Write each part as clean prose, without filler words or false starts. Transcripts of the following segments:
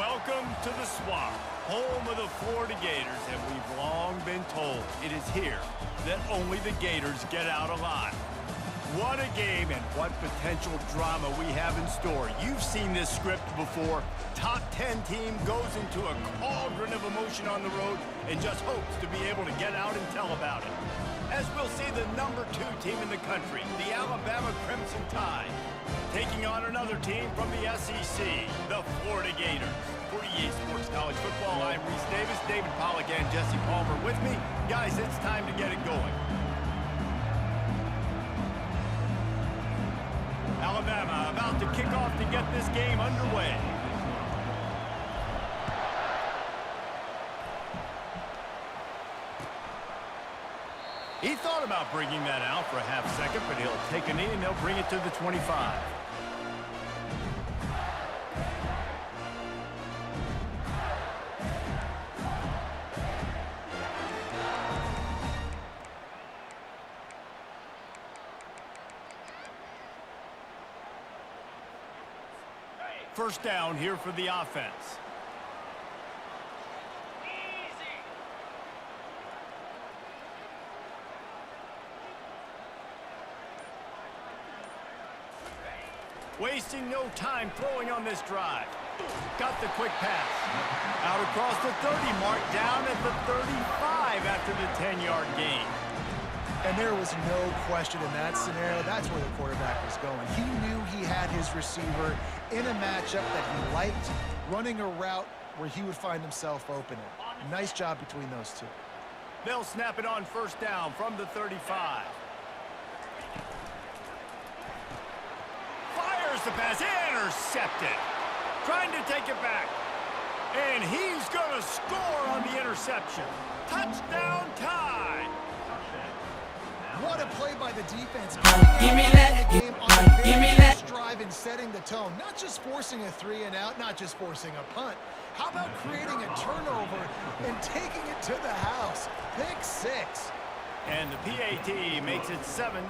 Welcome to the Swamp, home of the Florida Gators, and we've long been told it is here that only the Gators get out alive. What a game and what potential drama we have in store. You've seen this script before. Top 10 team goes into a cauldron of emotion on the road and just hopes to be able to get out and tell about it. As we'll see the number 2 team in the country, the Alabama Crimson Tide, taking on another team from the SEC, the Florida Gators. For EA Sports College Football, I'm Reese Davis, David Pollack, and Jesse Palmer with me. Guys, it's time to get it going. Alabama about to kick off to get this game underway. He thought about bringing that out for a half second, but he'll take a knee and they'll bring it to the 25. First down here for the offense. Wasting no time throwing on this drive. Got the quick pass. Out across the 30 mark, down at the 35 after the 10-yard gain. And there was no question in that scenario. That's where the quarterback was going. He knew he had his receiver in a matchup that he liked, running a route where he would find himself open. Nice job between those two. They'll snap it on first down from the 35. Fires the pass, intercepted. Trying to take it back. And he's going to score on the interception. Touchdown Tide. What a play by the defense. Give me that. Give me that. Drive and setting the tone. Not just forcing a 3 and out, not just forcing a punt. How about creating a turnover and taking it to the house? Pick 6. And the PAT makes it 7-0.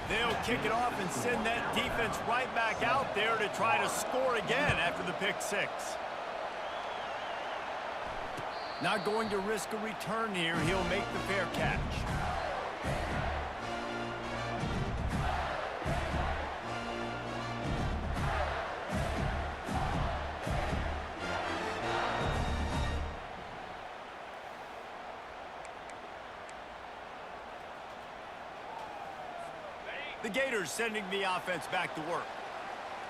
They'll kick it off and send that defense right back out there to try to score again after the pick 6. Not going to risk a return here. He'll make the fair catch. The Gators sending the offense back to work.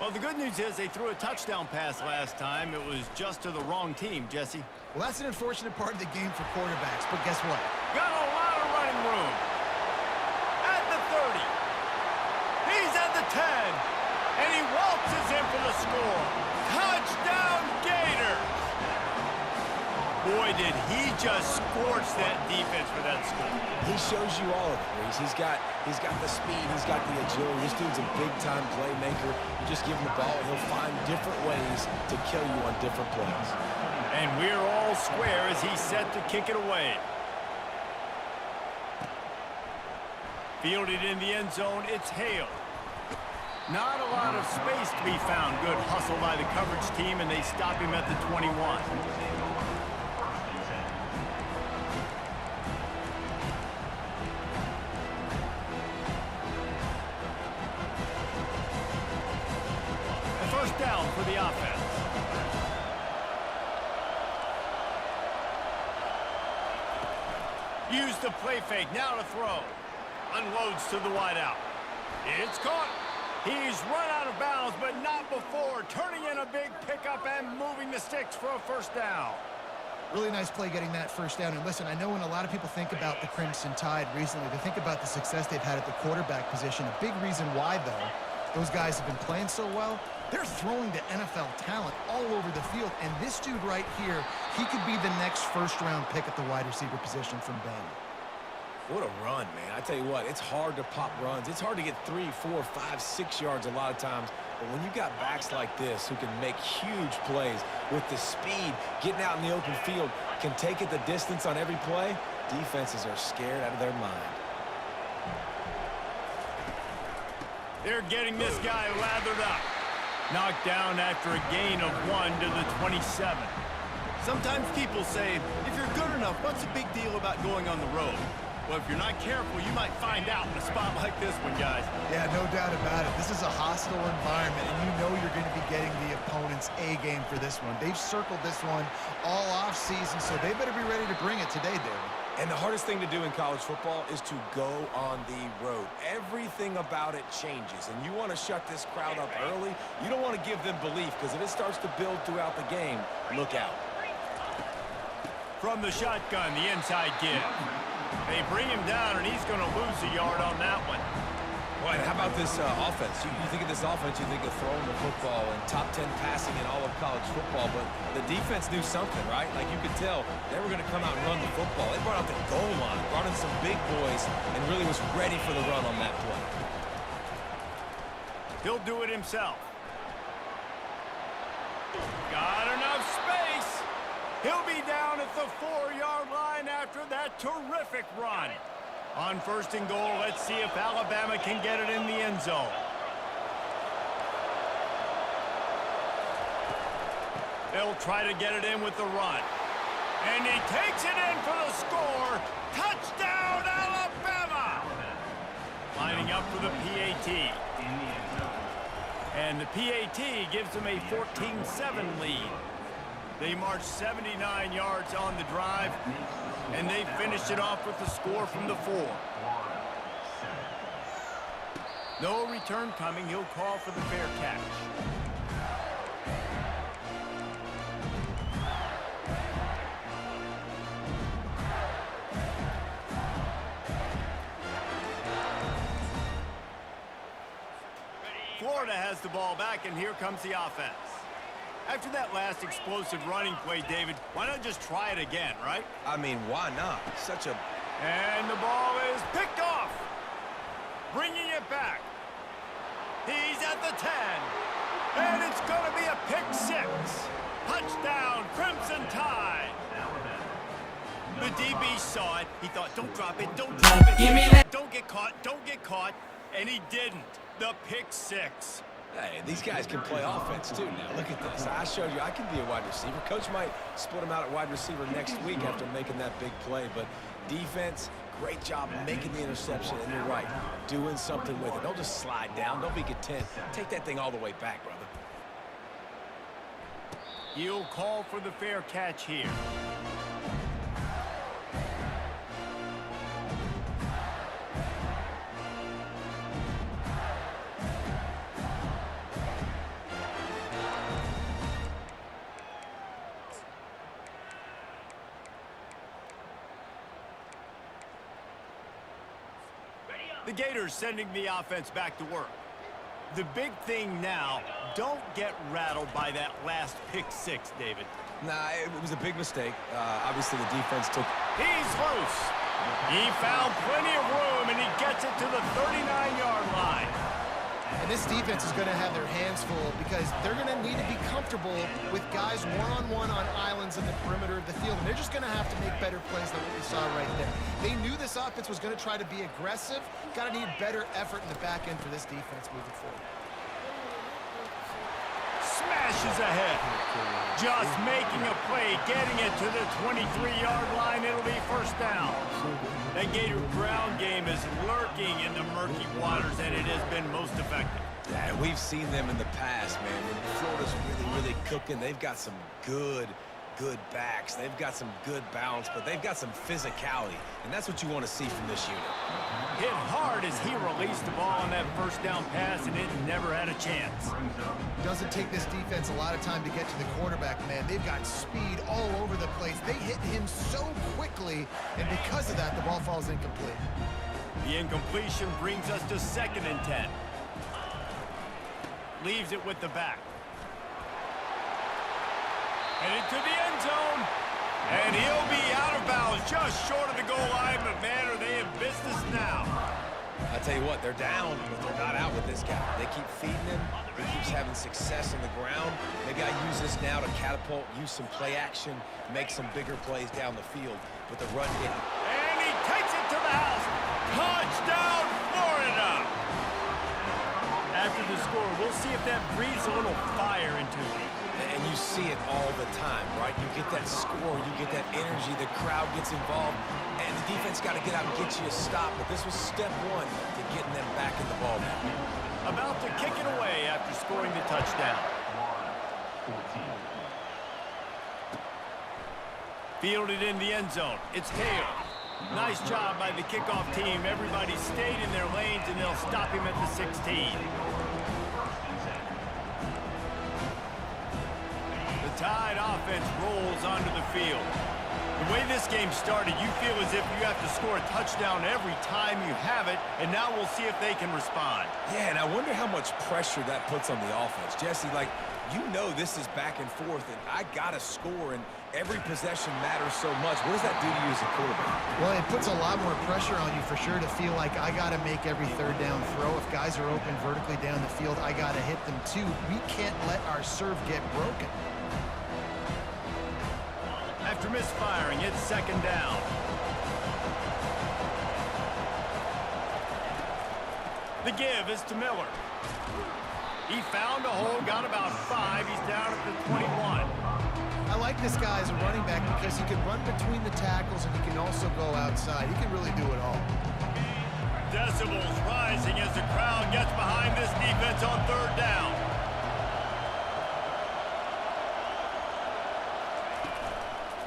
Well, the good news is they threw a touchdown pass last time. It was just to the wrong team, Jesse. Well, that's an unfortunate part of the game for quarterbacks, but guess what? Got a lot of running room. At the 30. He's at the 10. And he waltzes in for the score. Touchdown Gators. Boy, did he just scorch that defense for that score. He shows you all of it, Reese. He's got the speed, he's got the agility. This dude's a big-time playmaker. You just give him the ball, and he'll find different ways to kill you on different plays. And we're all square as he's set to kick it away. Fielded in the end zone, it's Hale. Not a lot of space to be found. Good hustle by the coverage team, and they stop him at the 21. First down for the offense. Use the play fake, now to throw. Unloads to the wideout. It's caught. He's run out of bounds, but not before. Turning in a big pickup and moving the sticks for a first down. Really nice play getting that first down. And listen, I know when a lot of people think about the Crimson Tide recently, they think about the success they've had at the quarterback position. A big reason why, though, those guys have been playing so well, they're throwing to NFL talent all over the field. And this dude right here, he could be the next first-round pick at the wide receiver position from Bama. What a run, man. I tell you what, it's hard to pop runs. It's hard to get 3, 4, 5, 6 yards a lot of times. But when you got backs like this who can make huge plays with the speed, getting out in the open field, can take it the distance on every play, defenses are scared out of their mind. They're getting this guy lathered up. Knocked down after a gain of 1 to the 27. Sometimes people say, if you're good enough, what's the big deal about going on the road? Well, if you're not careful, you might find out in a spot like this one, guys. Yeah, no doubt about it. This is a hostile environment, and you know you're going to be getting the opponent's A game for this one. They've circled this one all off season, so they better be ready to bring it today, David. And the hardest thing to do in college football is to go on the road. Everything about it changes, and you want to shut this crowd up early. You don't want to give them belief, because if it starts to build throughout the game, look out. From the shotgun, the inside give. They bring him down, and he's going to lose a yard on that one. Well, how about this offense? You think of this offense, you think of throwing the football and top 10 passing in all of college football, but the defense knew something, right? Like you could tell they were going to come out and run the football. They brought out the goal line, brought in some big boys, and really was ready for the run on that play. He'll do it himself. Got enough space. He'll be down at the 4-yard line after that terrific run. On 1st and goal, let's see if Alabama can get it in the end zone. They'll try to get it in with the run. And he takes it in for the score. Touchdown, Alabama! Lining up for the PAT. And the PAT gives them a 14-7 lead. They marched 79 yards on the drive, and they finished it off with the score from the 4. No return coming. He'll call for the fair catch. Florida has the ball back, and here comes the offense. After that last explosive running play, David, why not just try it again, right? I mean, why not? Such a... And the ball is picked off. Bringing it back. He's at the 10. And it's going to be a pick 6. Touchdown, Crimson Tide. The DB saw it. He thought, don't drop it, don't drop it. Give me that. Don't get caught, don't get caught. And he didn't. The pick 6. Hey, these guys can play offense, too, now. Look at this. I showed you I can be a wide receiver. Coach might split him out at wide receiver next week after making that big play. But defense, great job making the interception. And you're right, doing something with it. Don't just slide down. Don't be content. Take that thing all the way back, brother. He'll call for the fair catch here. The Gators sending the offense back to work. The big thing now, don't get rattled by that last pick 6, David. Nah, it was a big mistake. Obviously, the defense took... He's loose. He found plenty of room, and he gets it to the 39-yard line. And this defense is going to have their hands full because they're going to need to be comfortable with guys one-on-one on islands in the perimeter of the field. And they're just going to have to make better plays than what we saw right there. They knew this offense was going to try to be aggressive. Got to need better effort in the back end for this defense moving forward. Smashes ahead. Just making a play, getting it to the 23-yard line. It'll be 1st down. That Gator ground game is lurking in the murky waters, and it has been most effective. Yeah, we've seen them in the past, man. When Florida's really cooking, they've got some good backs. They've got some good balance, but they've got some physicality, and that's what you want to see from this unit. Hit hard as he released the ball on that 1st down pass, and it never had a chance. Doesn't take this defense a lot of time to get to the quarterback, man. They've got speed all over the place. They hit him so quickly, and because of that, the ball falls incomplete. The incompletion brings us to 2nd and 10. Leaves it with the back. And into the end zone. And he'll be out of bounds just short of the goal line, but man, are they in business now. I tell you what, they're down, but they're not out with this guy. They keep feeding him. He keeps having success on the ground. Maybe I use this now to catapult, use some play action, make some bigger plays down the field. But the run game. And he takes it to the house. Touchdown, Florida! After the score. We'll see if that breathes a little fire into it. And you see it all the time, right? You get that score, you get that energy, the crowd gets involved, and the defense got to get out and get you a stop. But this was step one to getting them back in the ball game. About to kick it away after scoring the touchdown. Fielded in the end zone. It's Hale. Nice job by the kickoff team. Everybody stayed in their lanes, and they'll stop him at the 16. The Tide offense rolls onto the field. The way this game started, you feel as if you have to score a touchdown every time you have it, and now we'll see if they can respond. Yeah, and I wonder how much pressure that puts on the offense. Jesse, like, you know this is back and forth, and I got to score, and every possession matters so much. What does that do to you as a quarterback? Well, it puts a lot more pressure on you for sure to feel like I got to make every third down throw. If guys are open vertically down the field, I got to hit them too. We can't let our serve get broken. After misfiring, it's second down. The give is to Miller. He found a hole, got about 5. He's down at the 21. I like this guy as a running back because he can run between the tackles and he can also go outside. He can really do it all. Decibels rising as the crowd gets behind this defense on third down.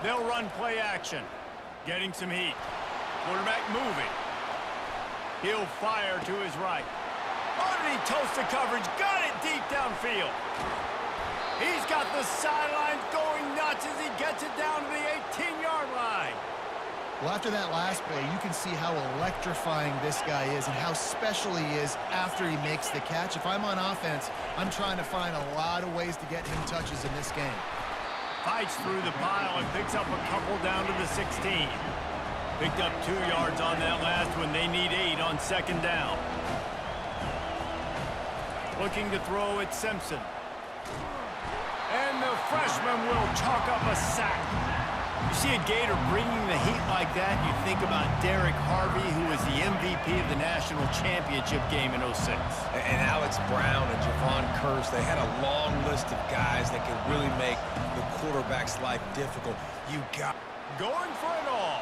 They'll run play action. Getting some heat. Quarterback moving. He'll fire to his right. Underneath toast of coverage. Got it deep downfield. He's got the sidelines going nuts as he gets it down to the 18-yard line. Well, after that last play, you can see how electrifying this guy is and how special he is after he makes the catch. If I'm on offense, I'm trying to find a lot of ways to get him touches in this game. Fights through the pile and picks up a couple down to the 16. Picked up 2 yards on that last one. They need 8 on second down. Looking to throw at Simpson. And the freshman will chalk up a sack. You see a Gator bringing the heat like that, you think about Derek Harvey, who was the MVP of the national championship game in 06. And Alex Brown and Javon Curse, they had a long list of guys that could really make the quarterback's life difficult. You got going for it all.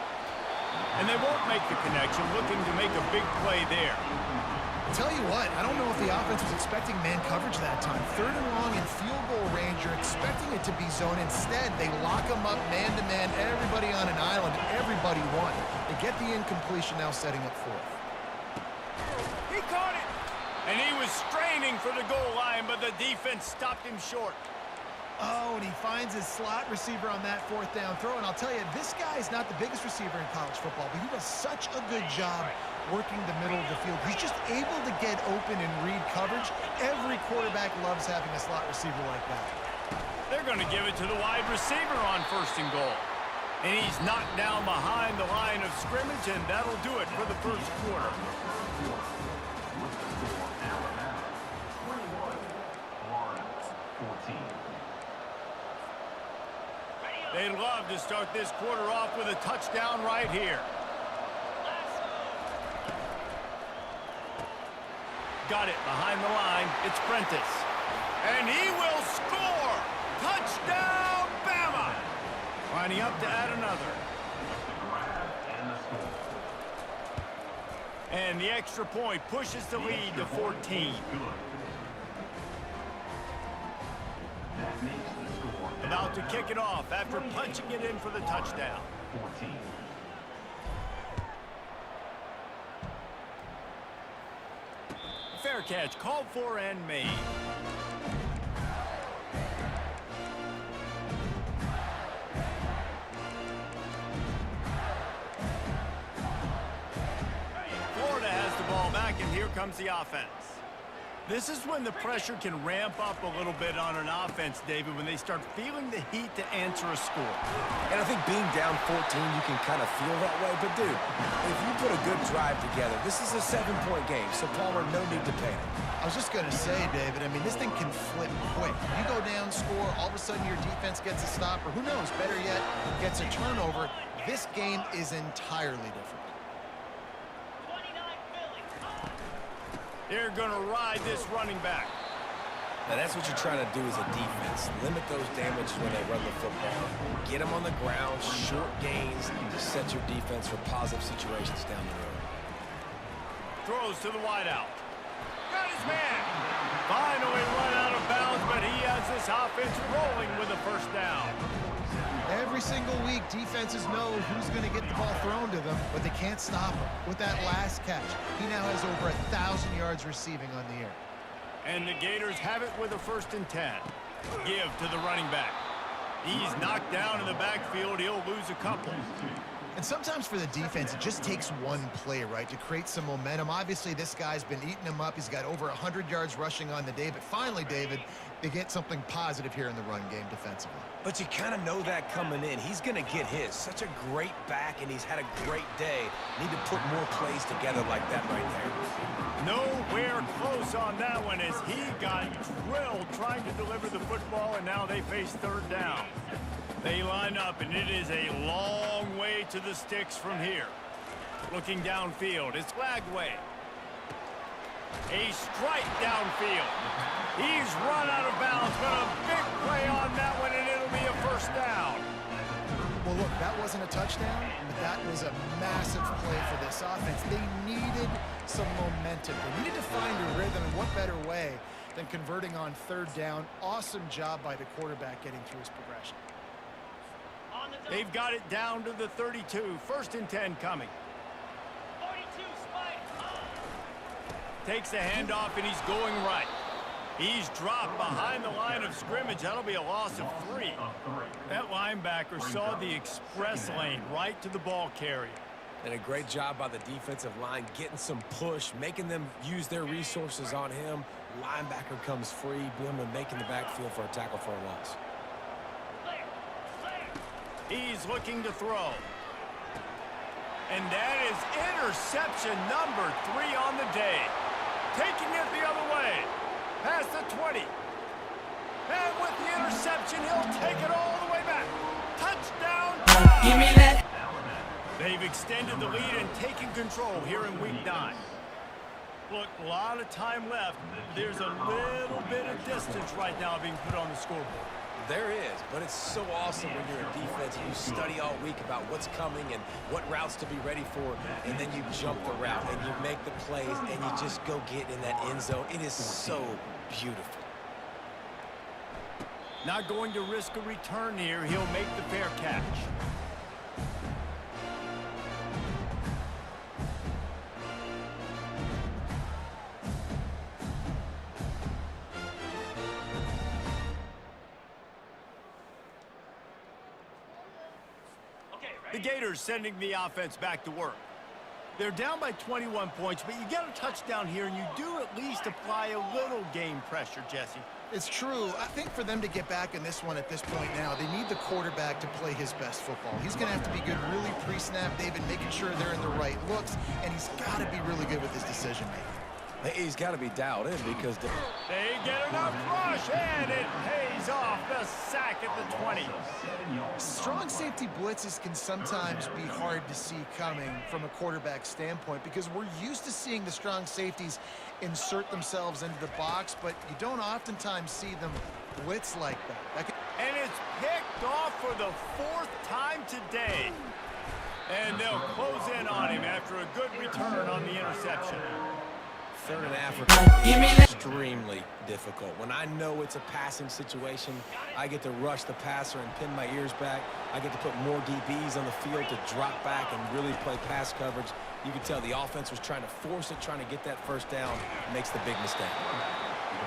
And they won't make the connection, looking to make a big play there. Tell you what, I don't know if the offense was expecting man coverage that time. Third and long in field goal range, you're expecting it to be zone. Instead, they lock them up man-to-man, everybody on an island, everybody won. They get the incompletion, now setting up fourth. He caught it! And he was straining for the goal line, but the defense stopped him short. Oh, and he finds his slot receiver on that fourth down throw. And I'll tell you, this guy is not the biggest receiver in college football, but he does such a good job working the middle of the field. He's just able to get open and read coverage. Every quarterback loves having a slot receiver like that. They're going to give it to the wide receiver on first and goal. And he's knocked down behind the line of scrimmage, and that'll do it for the first quarter. They'd love to start this quarter off with a touchdown right here. Got it behind the line. It's Prentice. And he will score! Touchdown, Bama! Lining up to add another. And the extra point pushes the lead to 14. About to kick it off after punching it in for the touchdown. Fair catch called for and made. Florida has the ball back, and here comes the offense. This is when the pressure can ramp up a little bit on an offense, David, when they start feeling the heat to answer a score. And I think being down 14, you can kind of feel that way. But, dude, if you put a good drive together, this is a 7-point game, so Palmer, no need to panic. I was just going to say, David, I mean, this thing can flip quick. You go down, score, all of a sudden your defense gets a stop, or who knows, better yet, gets a turnover. This game is entirely different. They're going to ride this running back. Now, that's what you're trying to do as a defense. Limit those damages when they run the football. Get them on the ground, short gains, to set your defense for positive situations down the road. Throws to the wideout. Got his man. Finally run out of bounds, but he has this offense rolling with a first down. Every single week, defenses know who's going to get the ball thrown to them, but they can't stop him. With that last catch, he now has over 1,000 yards receiving on the air. And the Gators have it with a 1st and 10. Give to the running back. He's knocked down in the backfield. He'll lose a couple. And sometimes for the defense, it just takes one play, right, to create some momentum. Obviously, this guy's been eating him up. He's got over 100 yards rushing on the day. But finally, David, they get something positive here in the run game defensively. But you kind of know that coming in. He's going to get his. Such a great back, and he's had a great day. Need to put more plays together like that right there. Nowhere close on that one as he got drilled trying to deliver the football, and now they face 3rd down. They line up, and it is a long way to the sticks from here. Looking downfield, it's Lagway. A strike downfield. He's run out of bounds, but a big play on that one, and it'll be a 1st down. Well, look, that wasn't a touchdown, but that was a massive play for this offense. They needed some momentum. They needed to find a rhythm, and what better way than converting on 3rd down. Awesome job by the quarterback getting through his progression. They've got it down to the 32. 1st and 10 coming. 42 spike. Takes the handoff, and he's going right. He's dropped behind the line of scrimmage. That'll be a loss of 3. That linebacker saw the express lane right to the ball carrier. And a great job by the defensive line getting some push, making them use their resources on him. Linebacker comes free, boom, and making the backfield for a tackle for a loss. He's looking to throw. And that is interception number 3 on the day. Taking it the other way. Past the 20. And with the interception, he'll take it all the way back. Touchdown. Give me that. They've extended the lead and taken control here in week 9. Look, a lot of time left. There's a little bit of distance right now being put on the scoreboard. There is, but it's so awesome when you're a defense and you study all week about what's coming and what routes to be ready for, and then you jump the route and you make the plays and you just go get in that end zone. It is so beautiful. Not going to risk a return here. He'll make the fair catch. The Gators sending the offense back to work. They're down by 21 points, but you get a touchdown here, and you do at least apply a little game pressure, Jesse. It's true. I think for them to get back in this one at this point now, they need the quarterback to play his best football. He's going to have to be good really pre-snap, David, making sure they're in the right looks, and he's got to be really good with his decision-making. He's got to be dialed in because they get enough rush, and it pays off. The sack at the 20. Strong safety blitzes can sometimes be hard to see coming from a quarterback standpoint because we're used to seeing the strong safeties insert themselves into the box, but you don't oftentimes see them blitz like that. And it's picked off for the 4th time today. And they'll close in on him after a good return on the interception. 3rd and African is extremely difficult. When I know it's a passing situation, I get to rush the passer and pin my ears back. I get to put more DBs on the field to drop back and really play pass coverage. You can tell the offense was trying to force it, trying to get that 1st down, makes the big mistake.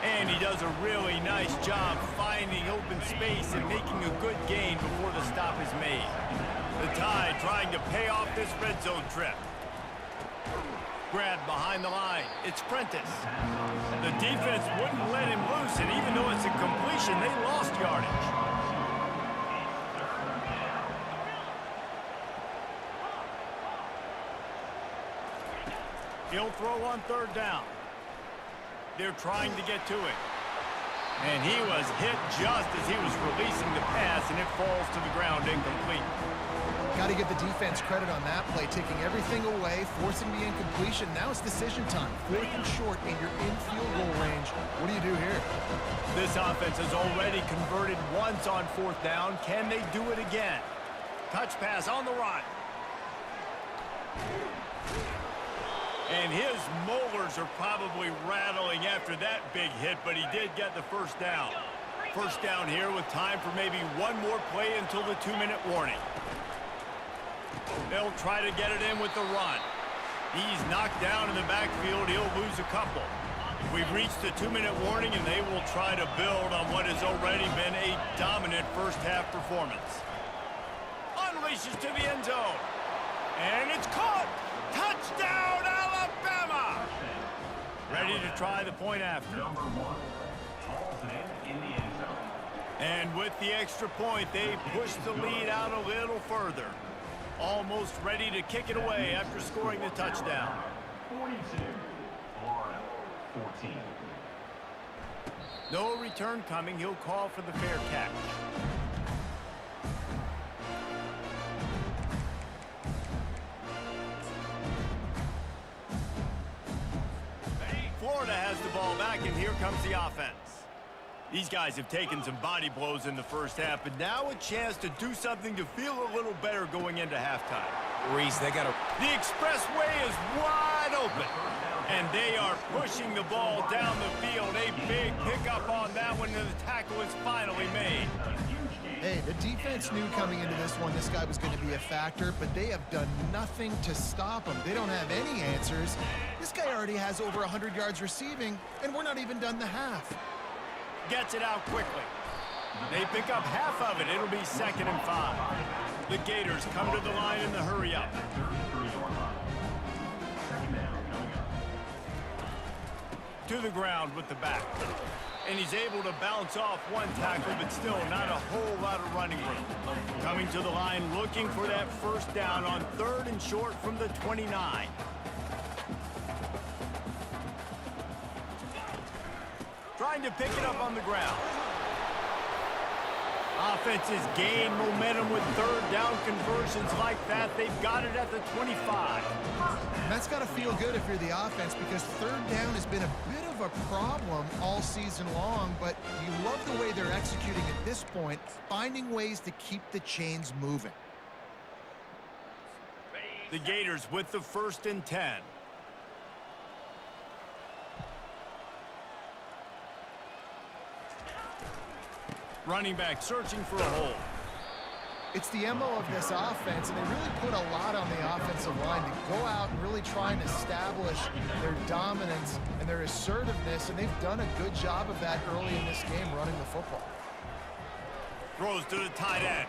And he does a really nice job finding open space and making a good gain before the stop is made. The Tide trying to pay off this red zone trip. Grab behind the line. It's Prentice. The defense wouldn't let him loose, and even though it's a completion, they lost yardage. He'll throw on 3rd down. They're trying to get to it. And he was hit just as he was releasing the pass, and it falls to the ground incomplete. Got to give the defense credit on that play, taking everything away, forcing the incompletion. Now it's decision time. 4th and short, and you're in field goal range. What do you do here? This offense has already converted once on 4th down. Can they do it again? Touch pass on the run. And his molars are probably rattling after that big hit, but he did get the first down. First down here with time for maybe one more play until the 2-minute warning. They'll try to get it in with the run. He's knocked down in the backfield. He'll lose a couple. We've reached the 2-minute warning, and they will try to build on what has already been a dominant first-half performance. Unleashes to the end zone. And it's caught. Touchdown, Alabama! Ready to try the point after. And with the extra point, they push the lead out a little further. Almost ready to kick it away after scoring the touchdown. 42, Florida, 14. No return coming. He'll call for the fair catch. Florida has the ball back, and here comes the offense. These guys have taken some body blows in the first half, but now a chance to do something to feel a little better going into halftime. Reese, they got to... The expressway is wide open, and they are pushing the ball down the field. A big pickup on that one, and the tackle is finally made. Hey, the defense knew coming into this one this guy was going to be a factor, but they have done nothing to stop him. They don't have any answers. This guy already has over 100 yards receiving, and we're not even done the half. Gets it out quickly. They pick up half of it. It'll be 2nd and 5. The Gators come to the line in the hurry-up. To the ground with the back. And he's able to bounce off one tackle, but still not a whole lot of running room. Coming to the line looking for that first down on 3rd and short from the 29. Trying to pick it up on the ground. Offenses gain momentum with 3rd down conversions like that. They've got it at the 25. And that's got to feel good if you're the offense, because 3rd down has been a bit of a problem all season long, but you love the way they're executing at this point, finding ways to keep the chains moving. The Gators with the 1st and 10. Running back searching for a hole. It's the MO of this offense, and they really put a lot on the offensive line to go out and really try and establish their dominance and their assertiveness, and they've done a good job of that early in this game running the football. Throws to the tight end.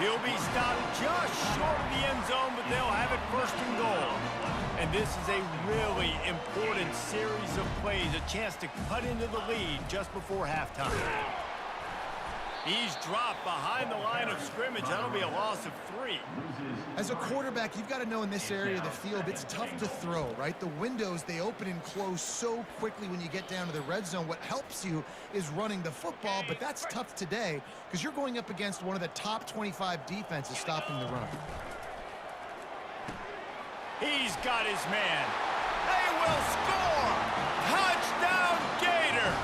He'll be stopped just short of the end zone, but they'll have it 1st and goal. And this is a really important series of plays, a chance to cut into the lead just before halftime. He's dropped behind the line of scrimmage. That'll be a loss of 3. As a quarterback, you've got to know in this area of the field, it's tough to throw, right? The windows, they open and close so quickly when you get down to the red zone. What helps you is running the football, but that's tough today because you're going up against one of the top 25 defenses stopping the run. He's got his man. They will score! Touchdown, Gators!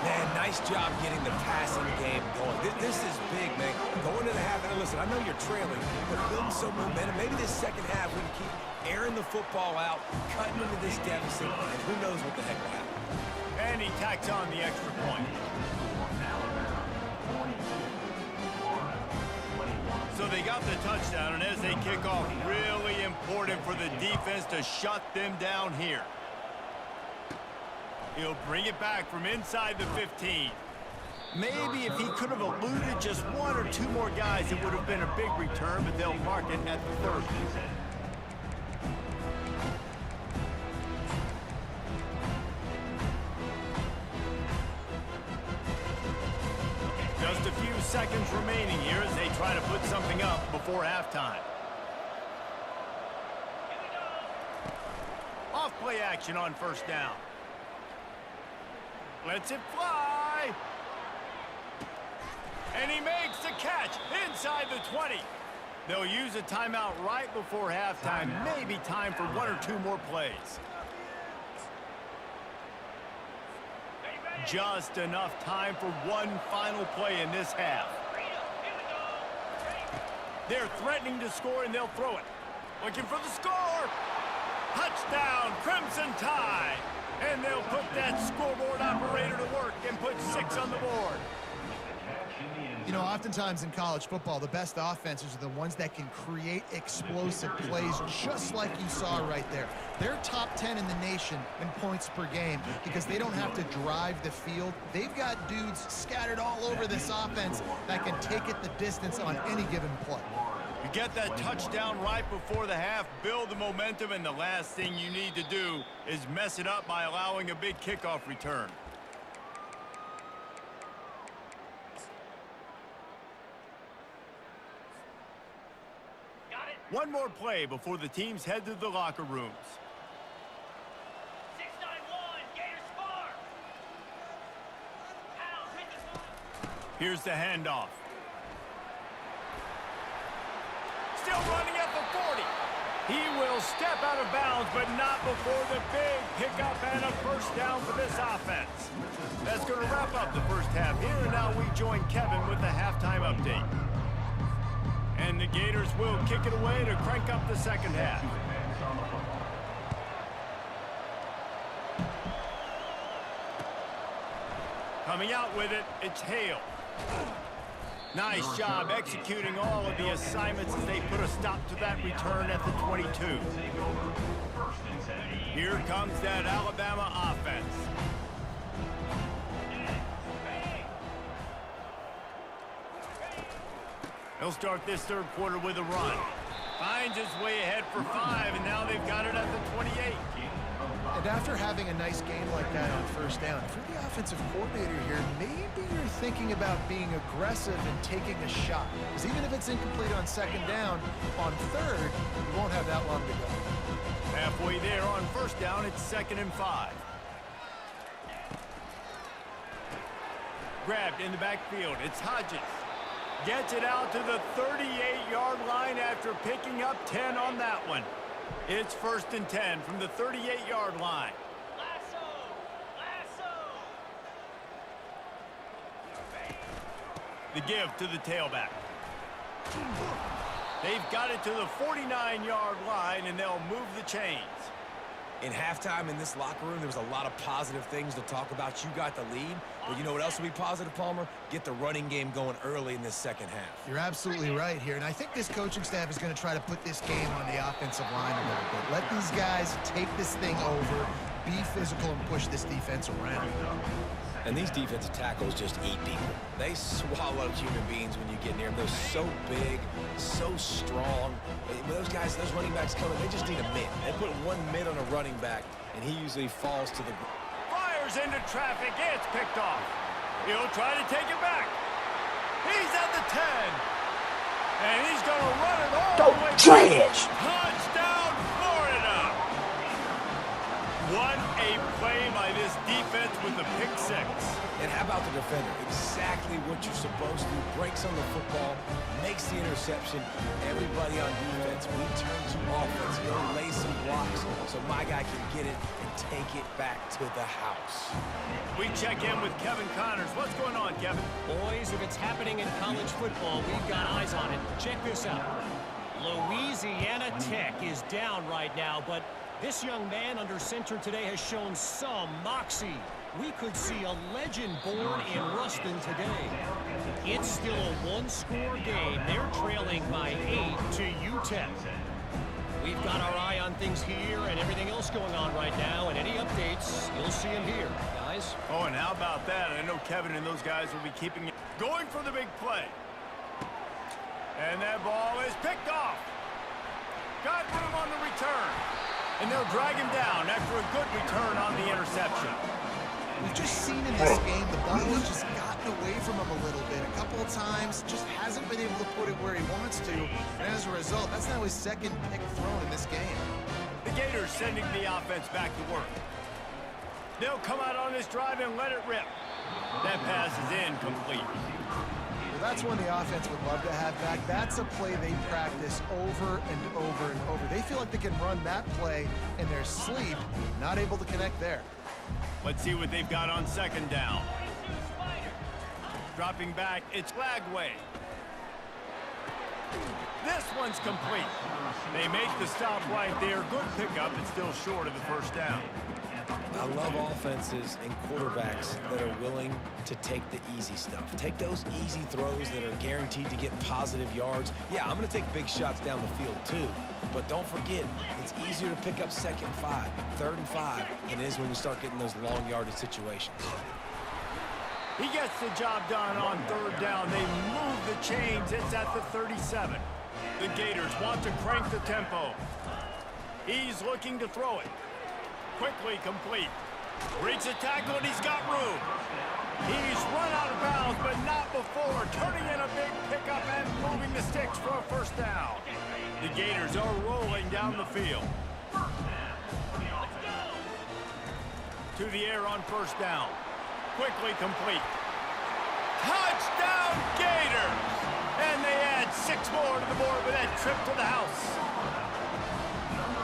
Man, nice job getting the passing game going. This is big, man. Going to the half, and listen, I know you're trailing, but building some momentum. Maybe this second half we can keep airing the football out, cutting into this deficit, and who knows what the heck will happen. And he tacks on the extra point. So they got the touchdown, and as they kick off, really important for the defense to shut them down here. He'll bring it back from inside the 15. Maybe if he could have eluded just 1 or 2 more guys, it would have been a big return, but they'll mark it at the 30. Just a few seconds remaining here as they try to put something up before halftime. Off play action on 1st down. Lets it fly. And he makes the catch inside the 20. They'll use a timeout right before halftime. Maybe time for one or two more plays. Just enough time for one final play in this half. They're threatening to score, and they'll throw it. Looking for the score. Touchdown, Crimson Tide. And they'll put that scoreboard operator to work and put 6 on the board. You know, oftentimes in college football, the best offenses are the ones that can create explosive plays, just like you saw right there. They're top 10 in the nation in points per game because they don't have to drive the field. They've got dudes scattered all over this offense that can take it the distance on any given play. You get that touchdown right before the half, build the momentum, and the last thing you need to do is mess it up by allowing a big kickoff return. One more play before the teams head to the locker rooms. 691, Gators far. Hound, hit the ball. Here's the handoff. Still running at the 40. He will step out of bounds, but not before the big pickup and a first down for this offense. That's going to wrap up the first half here, and now we join Kevin with the halftime update. And the Gators will kick it away to crank up the second half. Coming out with it, it's Hale. Nice job executing all of the assignments as they put a stop to that return at the 22. Here comes that Alabama offense. He'll start this third quarter with a run. Finds his way ahead for 5, and now they've got it at the 28. And after having a nice game like that on first down, if you're the offensive coordinator here, maybe you're thinking about being aggressive and taking a shot. Because even if it's incomplete on second down, on third, you won't have that long to go. Halfway there on first down, it's 2nd and 5. Grabbed in the backfield, it's Hodges. Gets it out to the 38-yard line after picking up 10 on that one. It's 1st and 10 from the 38-yard line. Lasso! Lasso! The give to the tailback. They've got it to the 49-yard line, and they'll move the chains. In halftime in this locker room, there was a lot of positive things to talk about. You got the lead, but you know what else will be positive, Palmer? Get the running game going early in this second half. You're absolutely right here, and I think this coaching staff is going to try to put this game on the offensive line a little bit. Let these guys take this thing over, be physical, and push this defense around. And these defensive tackles just eat people. They swallow human beings when you get near them. They're so big, so strong. When those guys, those running backs come in, they just need a mid. They put one mid on a running back, and he usually falls to the ground. Fires into traffic. It's picked off. He'll try to take it back. He's at the 10. And he's going to run it all the way. Trash! Touchdown, Florida! What a play by this defense with the pick 6. And how about the defender? Exactly what you're supposed to do. Breaks on the football, makes the interception. Everybody on defense, we turn to offense. Go lay some blocks so my guy can get it and take it back to the house. We check in with Kevin Connors. What's going on, Kevin? Boys, if it's happening in college football, we've got eyes on it. Check this out. Louisiana Tech is down right now, but this young man under center today has shown some moxie. We could see a legend born in Ruston today. It's still a one-score game. They're trailing by 8 to UTEP. We've got our eye on things here and everything else going on right now, and any updates, you'll see them here, guys. Oh, and how about that? I know Kevin and those guys will be keeping it going for the big play. And that ball is picked off. Got room on the return. And they'll drag him down after a good return on the interception. We've just seen in this game the ball has just gotten away from him a little bit. A couple of times, just hasn't been able to put it where he wants to. And as a result, that's now his 2nd pick thrown in this game. The Gators sending the offense back to work. They'll come out on this drive and let it rip. That pass is incomplete. That's one the offense would love to have back. That's a play they practice over and over and over. They feel like they can run that play in their sleep, not able to connect there. Let's see what they've got on second down. Dropping back, it's Lagway. This one's complete. They make the stop right there. Good pickup. It's still short of the first down. I love offenses and quarterbacks that are willing to take the easy stuff. Take those easy throws that are guaranteed to get positive yards. Yeah, I'm going to take big shots down the field too. But don't forget, it's easier to pick up second and 5, third and 5 than it is when you start getting those long yardage situations. He gets the job done on third down. They move the chains. It's at the 37. The Gators want to crank the tempo. He's looking to throw it. Quickly complete. Breaks a tackle, and he's got room. He's run out of bounds, but not before. Turning in a big pickup and moving the sticks for a first down. The Gators are rolling down the field. To the air on first down. Quickly complete. Touchdown, Gators! And they add 6 more to the board with that trip to the house.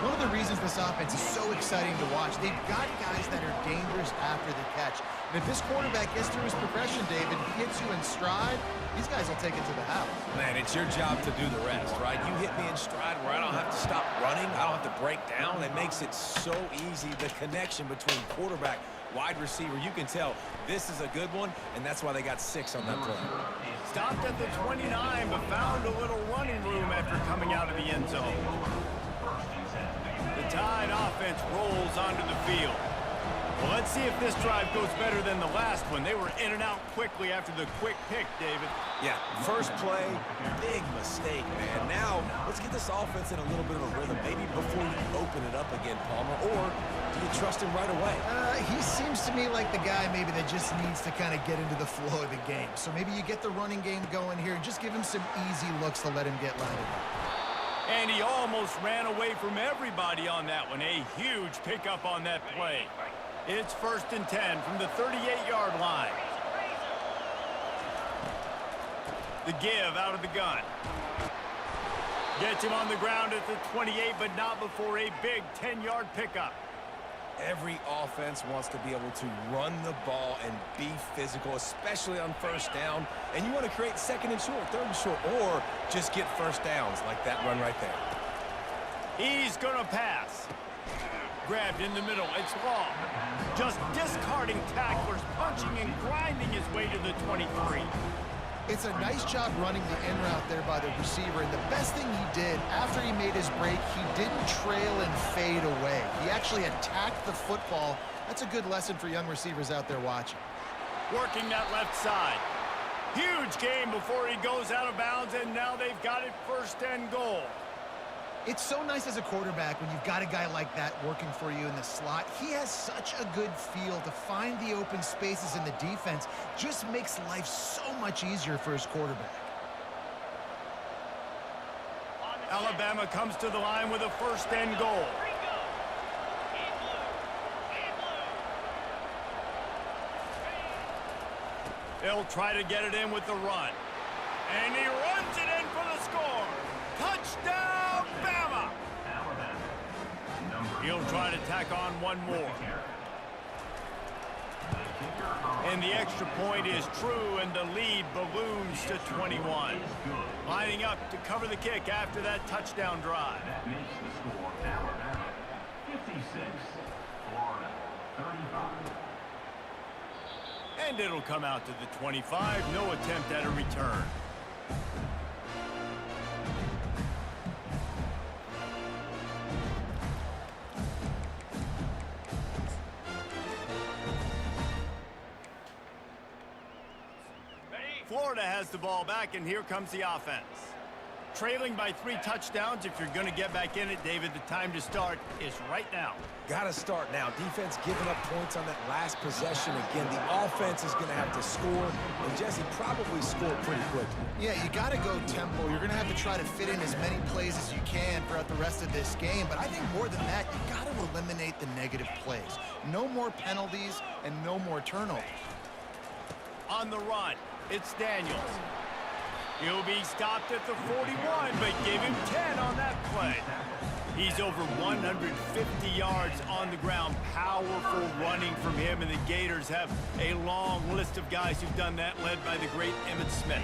One of the reasons this offense is so exciting to watch, they've got guys that are dangerous after the catch. And if this quarterback gets through his progression, David, hits you in stride, these guys will take it to the house. Man, it's your job to do the rest, right? You hit me in stride where I don't have to stop running. I don't have to break down. It makes it so easy, the connection between quarterback, wide receiver. You can tell this is a good one, and that's why they got 6 on that play. Stopped at the 29, but found a little running room after coming out of the end zone. The Tide offense rolls onto the field. Well, let's see if this drive goes better than the last one. They were in and out quickly after the quick pick, David. Yeah, first play, big mistake, man. Now, let's get this offense in a little bit of a rhythm, maybe before you open it up again, Palmer, or do you trust him right away? He seems to me like the guy maybe that just needs to kind of get into the flow of the game. So maybe you get the running game going here and just give him some easy looks to let him get landed. And he almost ran away from everybody on that one. A huge pickup on that play. It's 1st and 10 from the 38-yard line. The give out of the gun. Gets him on the ground at the 28, but not before a big 10-yard pickup. Every offense wants to be able to run the ball and be physical, especially on first down. And you want to create 2nd and short, 3rd and short, or just get first downs like that run right there. He's going to pass. Grabbed in the middle. It's Long. Just discarding tacklers, punching and grinding his way to the 23. It's a nice job running the in route there by the receiver, and the best thing he did after he made his break, he didn't trail and fade away. He actually attacked the football. That's a good lesson for young receivers out there watching. Working that left side. Huge game before he goes out of bounds, and now they've got it 1st and goal. It's so nice as a quarterback when you've got a guy like that working for you in the slot. He has such a good feel to find the open spaces in the defense. Just makes life so much easier for his quarterback. Alabama comes to the line with a 1st and goal. They'll try to get it in with the run. And he runs it in for the score. Touchdown, Bama! He'll try to tack on one more. And the extra point is true, and the lead balloons to 21. Lining up to cover the kick after that touchdown drive. That makes the score Alabama 56, Florida 35. And it'll come out to the 25. No attempt at a return. Florida has the ball back, and here comes the offense. Trailing by 3 touchdowns. If you're going to get back in it, David, the time to start is right now. Got to start now. Defense giving up points on that last possession. Again, the offense is going to have to score, and Jesse probably score pretty quickly. Yeah, you got to go tempo. You're going to have to try to fit in as many plays as you can throughout the rest of this game. But I think more than that, you got to eliminate the negative plays. No more penalties and no more turnovers. On the run, it's Daniels. He'll be stopped at the 41, but give him 10 on that play. He's over 150 yards on the ground. Powerful running from him, and the Gators have a long list of guys who've done that, led by the great Emmitt Smith.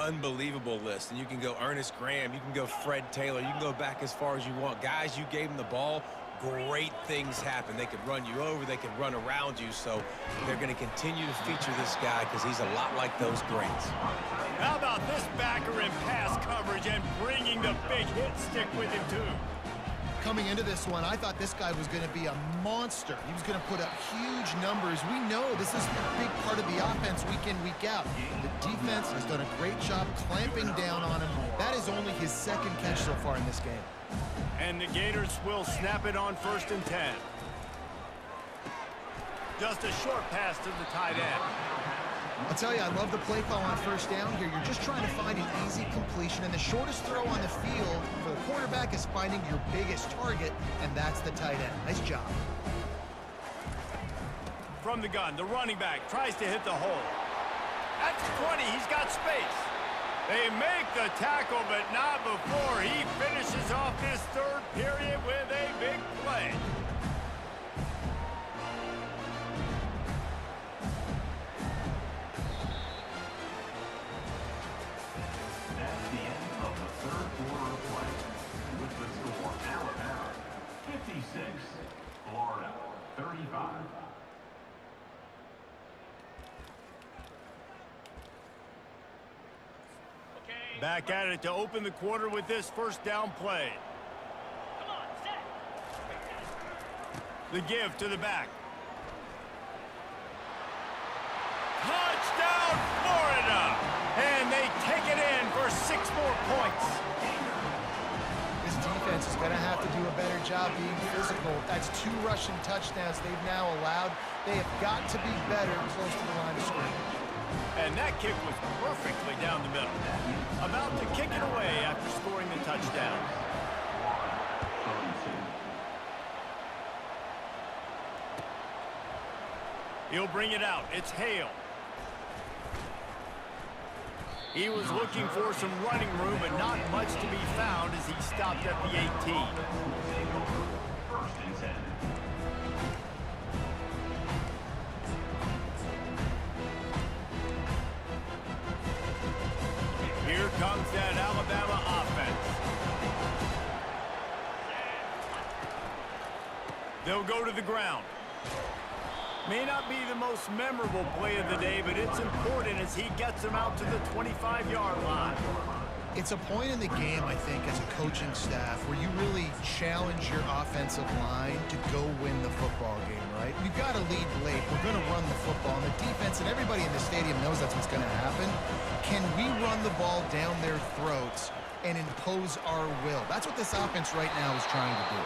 Unbelievable list. And you can go Ernest Graham, you can go Fred Taylor, you can go back as far as you want. Guys, you gave them the ball, great things happen. They could run you over, they could run around you, so they're going to continue to feature this guy because he's a lot like those greats. How about this backer in pass coverage and bringing the big hit stick with him, too? Coming into this one, I thought this guy was going to be a monster. He was going to put up huge numbers. We know this is a big part of the offense week in, week out. The defense has done a great job clamping down on him. That is only his second catch so far in this game. And the Gators will snap it on 1st and 10. Just a short pass to the tight end. I'll tell you, I love the play call on 1st down here. You're just trying to find an easy completion, and the shortest throw on the field for the quarterback is finding your biggest target, and that's the tight end. Nice job. From the gun, the running back tries to hit the hole. At the 20, he's got space. They make the tackle, but not before he finishes off this 3rd period with a big play. That's the end of the 3rd quarter of play. With the score, Alabama 56, Florida 35. Back at it to open the quarter with this 1st down play. Come on, set. The give to the back. Touchdown, Florida! And they take it in for 6 more points. This defense is going to have to do a better job being physical. That's 2 rushing touchdowns they've now allowed. They have got to be better close to the line of scrimmage. And that kick was perfectly down the middle. About to kick it away after scoring the touchdown. He'll bring it out. It's Hale. He was looking for some running room, but not much to be found as he stopped at the 18. 1st and 10. Here comes that Alabama offense. They'll go to the ground. May not be the most memorable play of the day, but it's important as he gets them out to the 25-yard line. It's a point in the game, I think, as a coaching staff where you really challenge your offensive line to go win the football game, right? You've got to lead late. We're going to run the football. And the defense and everybody in the stadium knows that's what's going to happen. Can we run the ball down their throats and impose our will? That's what this offense right now is trying to do.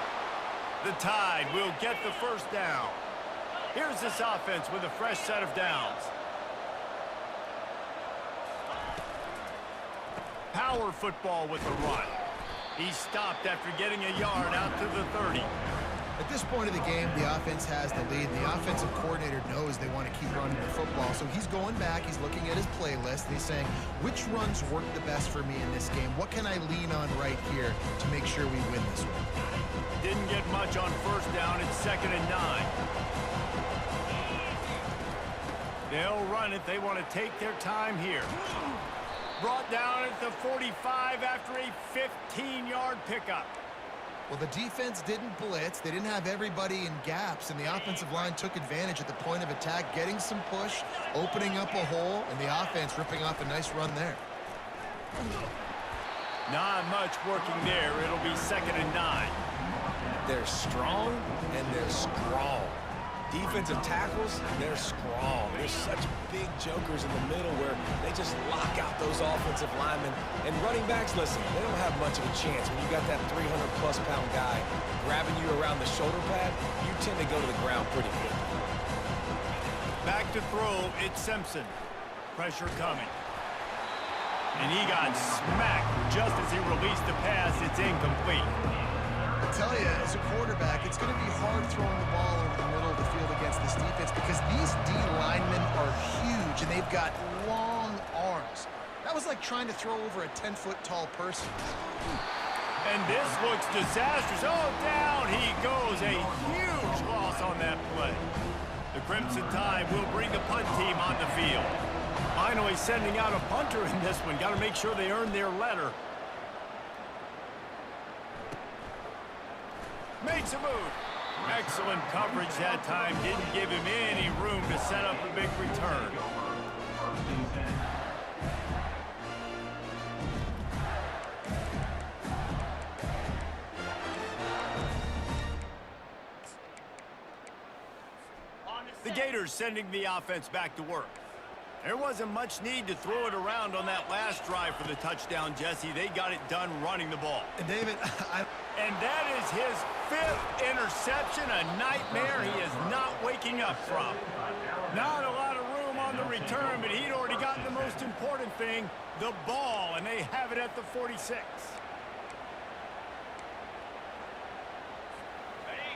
The Tide will get the 1st down. Here's this offense with a fresh set of downs. Power football with the run. He stopped after getting a yard out to the 30. At this point of the game, the offense has the lead. The offensive coordinator knows they want to keep running the football. So he's going back, he's looking at his playlist, and he's saying, which runs work the best for me in this game? What can I lean on right here to make sure we win this one? Didn't get much on 1st down. It's 2nd and 9. They'll run it. They want to take their time here. Brought down at the 45 after a 15-yard pickup. Well, the defense didn't blitz. They didn't have everybody in gaps, and the offensive line took advantage at the point of attack, getting some push, opening up a hole, and the offense ripping off a nice run there. Not much working there. It'll be 2nd and 9. They're strong and they're strong. Defensive tackles, they're strong. They're such big jokers in the middle where they just lock out those offensive linemen. And running backs, listen, they don't have much of a chance. When you got that 300-plus pound guy grabbing you around the shoulder pad, you tend to go to the ground pretty quickly. Back to throw, it's Simpson. Pressure coming. And he got smacked just as he released the pass. It's incomplete. I tell you, as a quarterback, it's going to be hard throwing the ball over the middle of the field against this defense because these D linemen are huge and they've got long arms. That was like trying to throw over a 10-foot tall person. And this looks disastrous. Oh, down he goes. A huge loss on that play. The Crimson Tide will bring the punt team on the field. Finally sending out a punter in this one. Got to make sure they earn their letter. Makes a move. Excellent coverage that time. Didn't give him any room to set up a big return. The Gators sending the offense back to work. There wasn't much need to throw it around on that last drive for the touchdown, Jesse. They got it done running the ball. And David, And that is his 5th interception, a nightmare he is not waking up from. Not a lot of room on the return, but he'd already gotten the most important thing, the ball, and they have it at the 46.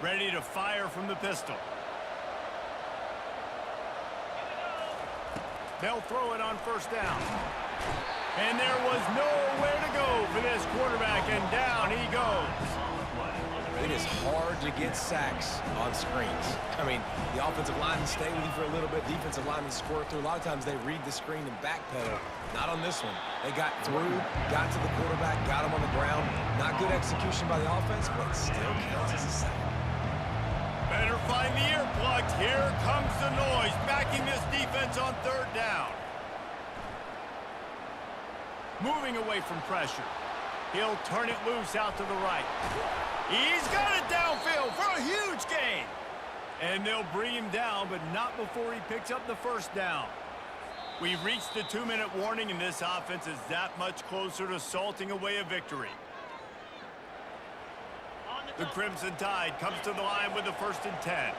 Ready to fire from the pistol. They'll throw it on first down. And there was nowhere to go for this quarterback, and down he goes. It is hard to get sacks on screens. I mean, the offensive linemen stay with you for a little bit. Defensive linemen squirt through. A lot of times they read the screen and backpedal. Not on this one. They got through, got to the quarterback, got him on the ground. Not good execution by the offense, but it still counts as a sack. Better find the earplugs. Here comes the noise, backing this defense on third down. Moving away from pressure. He'll turn it loose out to the right. He's got it downfield for a huge gain. And they'll bring him down, but not before he picks up the first down. We've reached the 2-minute warning, and this offense is that much closer to salting away a victory. The Crimson Tide comes to the line with the 1st and 10.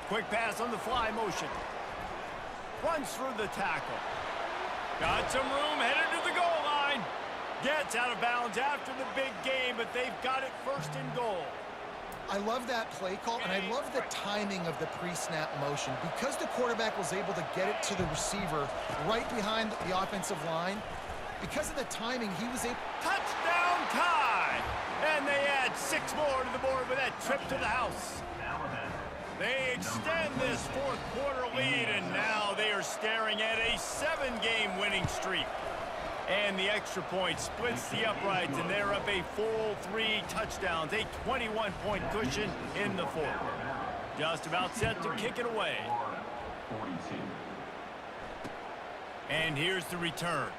Quick pass on the fly motion. Runs through the tackle. Got some room, headed to the goal line. Gets out of bounds after the big game, but they've got it 1st and goal. I love that play call, and I love the timing of the pre-snap motion. Because the quarterback was able to get it to the receiver right behind the offensive line, because of the timing, he was able... Touchdown Tide! And they add 6 more to the board with that trip to the house. They extend this 4th quarter lead, and now they are staring at a 7-game winning streak. And the extra point splits the uprights, and they're up a full 3 touchdowns, a 21-point cushion in the 4th. Just about set to kick it away. And here's the return.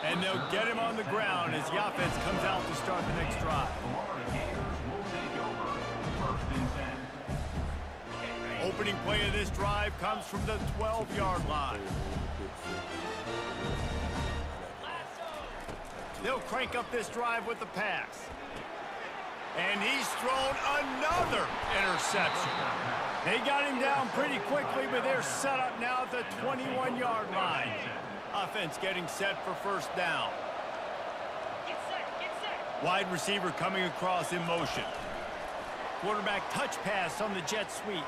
And they'll get him on the ground as the offense comes out to start the next drive. Opening play of this drive comes from the 12-yard line. They'll crank up this drive with the pass. And he's thrown another interception. They got him down pretty quickly, but they're set up now at the 21-yard line. Offense getting set for 1st down. Get set. Wide receiver coming across in motion. Quarterback touch pass on the jet sweep.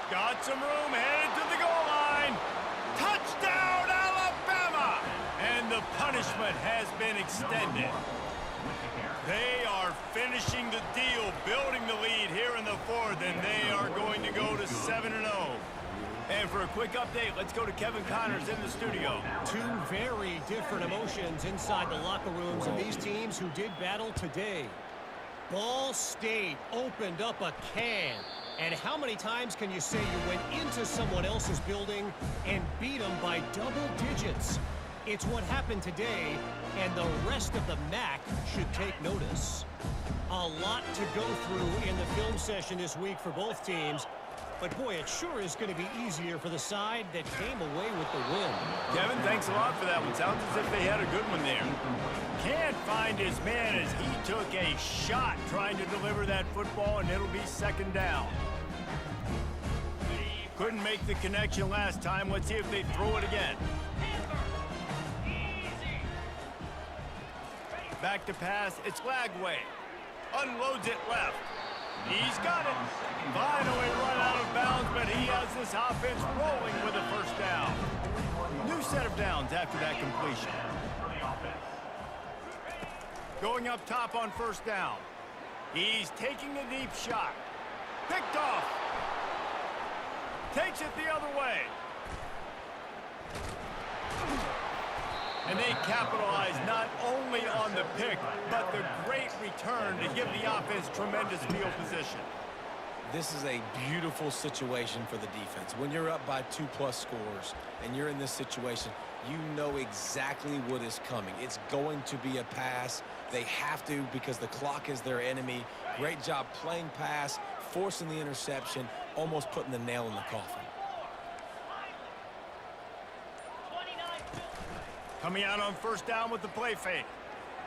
Got some room, headed to the goal line. Touchdown, Alabama! And the punishment has been extended. They are finishing the deal, building the lead here in the 4th, and they are going to go to 7-0. And for a quick update, let's go to Kevin Connors in the studio. 2 very different emotions inside the locker rooms of these teams who did battle today. Ball State opened up a can. And how many times can you say you went into someone else's building and beat them by double digits? It's what happened today, and the rest of the MAC should take notice. A lot to go through in the film session this week for both teams. But, boy, it sure is going to be easier for the side that came away with the win. Kevin, thanks a lot for that one. Sounds as if they had a good one there. Can't find his man as he took a shot trying to deliver that football, and it'll be 2nd down. Couldn't make the connection last time. Let's see if they throw it again. Back to pass. It's Lagway. Unloads it left. He's got it. Finally run out of bounds, but he has this offense rolling with a first down. New set of downs after that completion. Going up top on first down. He's taking a deep shot. Picked off. Takes it the other way. And they capitalize not only on the pick, but the great return to give the offense tremendous field position. This is a beautiful situation for the defense. When you're up by 2+ scores and you're in this situation, you know exactly what is coming. It's going to be a pass. They have to because the clock is their enemy. Great job playing pass, forcing the interception, almost putting the nail in the coffin. Coming out on first down with the play fake.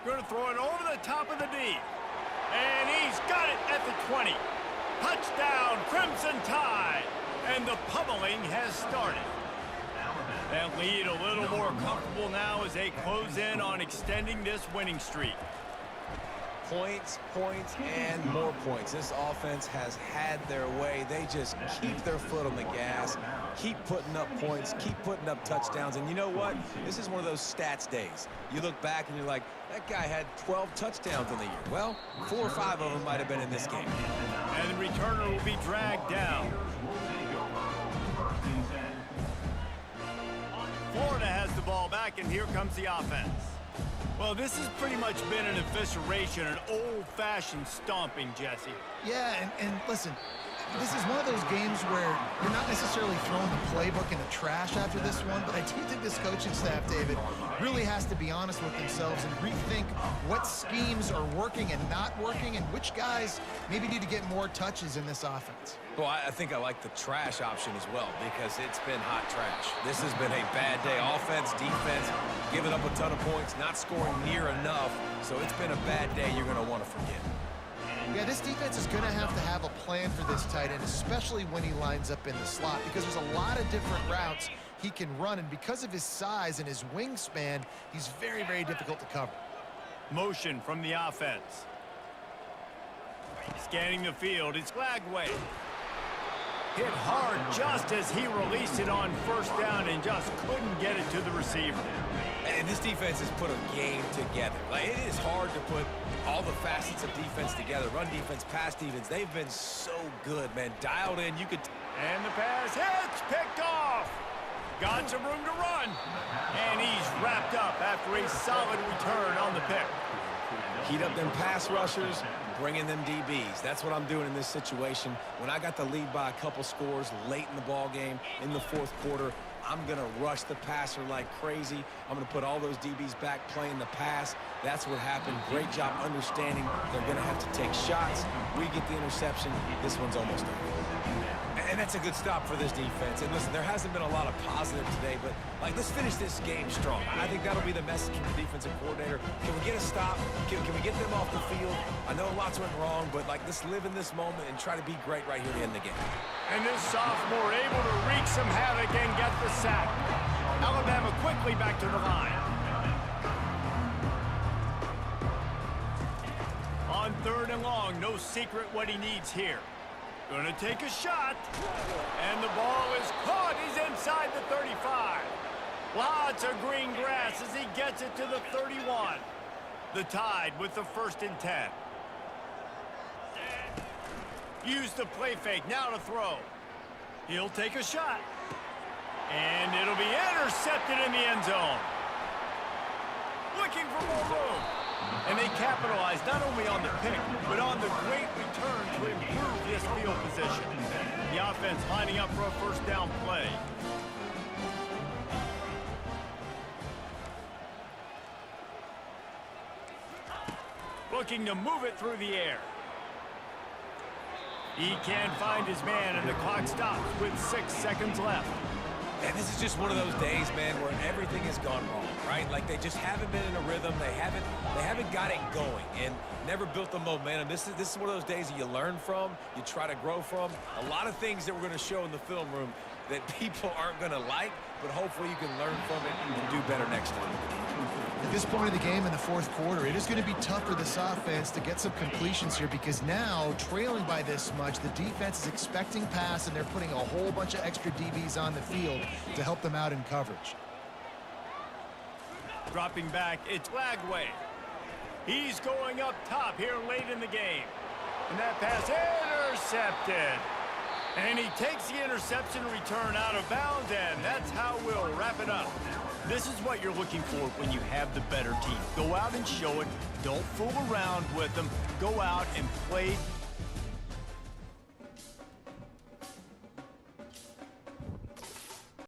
Going to throw it over the top of the D. And he's got it at the 20. Touchdown, Crimson Tide. And the pummeling has started. That lead a little more comfortable now as they close in on extending this winning streak. Points, points, and more points. This offense has had their way. They just keep their foot on the gas, keep putting up points, keep putting up touchdowns. And you know what? This is one of those stats days. You look back and you're like, that guy had 12 touchdowns in the year. Well, 4 or 5 of them might have been in this game. And the returner will be dragged down. Florida has the ball back, and here comes the offense. Well, this has pretty much been an evisceration, an old-fashioned stomping, Jesse. Yeah, and listen, this is one of those games where you're not necessarily throwing the playbook in the trash after this one, but I do think this coaching staff, David, really has to be honest with themselves and rethink what schemes are working and not working and which guys maybe need to get more touches in this offense. Well, I think I like the trash option as well because it's been hot trash. This has been a bad day. Offense, defense, giving up a ton of points, not scoring near enough. So it's been a bad day you're going to want to forget. Yeah, this defense is going to have a plan for this tight end, especially when he lines up in the slot, because there's a lot of different routes he can run, and because of his size and his wingspan, he's very, very difficult to cover. Motion from the offense. Scanning the field, it's Glagway. Hit hard just as he released it on first down and just couldn't get it to the receiver. And this defense has put a game together. Like, it is hard to put all the facets of defense together. Run defense, pass defense. They've been so good, man. Dialed in. You could. And the pass hits, picked off. Got some room to run. And he's wrapped up after a solid return on the pick. Heat up them pass rushers, bring in them DBs. That's what I'm doing in this situation. When I got the lead by a couple scores late in the ball game, in the fourth quarter, I'm going to rush the passer like crazy. I'm going to put all those DBs back playing the pass. That's what happened. Great job understanding they're going to have to take shots. We get the interception. This one's almost over. And that's a good stop for this defense. And listen, there hasn't been a lot of positive today, but like, let's finish this game strong. I think that'll be the message from the defensive coordinator. Can we get a stop? Can we get them off the field? I know lots went wrong, but like, let's live in this moment and try to be great right here to end the game. And this sophomore able to wreak some havoc and get the sack. Alabama quickly back to the line. On 3rd and long, no secret what he needs here. Gonna take a shot, and the ball is caught. He's inside the 35. Lots of green grass as he gets it to the 31. The Tide with the 1st and 10. Use the play fake, now to throw. He'll take a shot, and it'll be intercepted in the end zone. Looking for more room. And they capitalize not only on the pick, but on the great return to improve this field position. The offense lining up for a first down play. Looking to move it through the air. He can't find his man, and the clock stops with 6 seconds left. And this is just one of those days, man, where everything has gone wrong, right? Like, they just haven't been in a rhythm. They haven't got it going and never built the momentum. This is one of those days that you learn from, you try to grow from. A lot of things that we're going to show in the film room that people aren't going to like, but hopefully you can learn from it and do better next time. At this point of the game in the fourth quarter, it is going to be tough for this offense to get some completions here because now, trailing by this much, the defense is expecting pass, and they're putting a whole bunch of extra DBs on the field to help them out in coverage. Dropping back, it's Lagway. He's going up top here late in the game. And that pass intercepted. And he takes the interception return out of bounds, and that's how we'll wrap it up. This is what you're looking for when you have the better team. Go out and show it. Don't fool around with them. Go out and play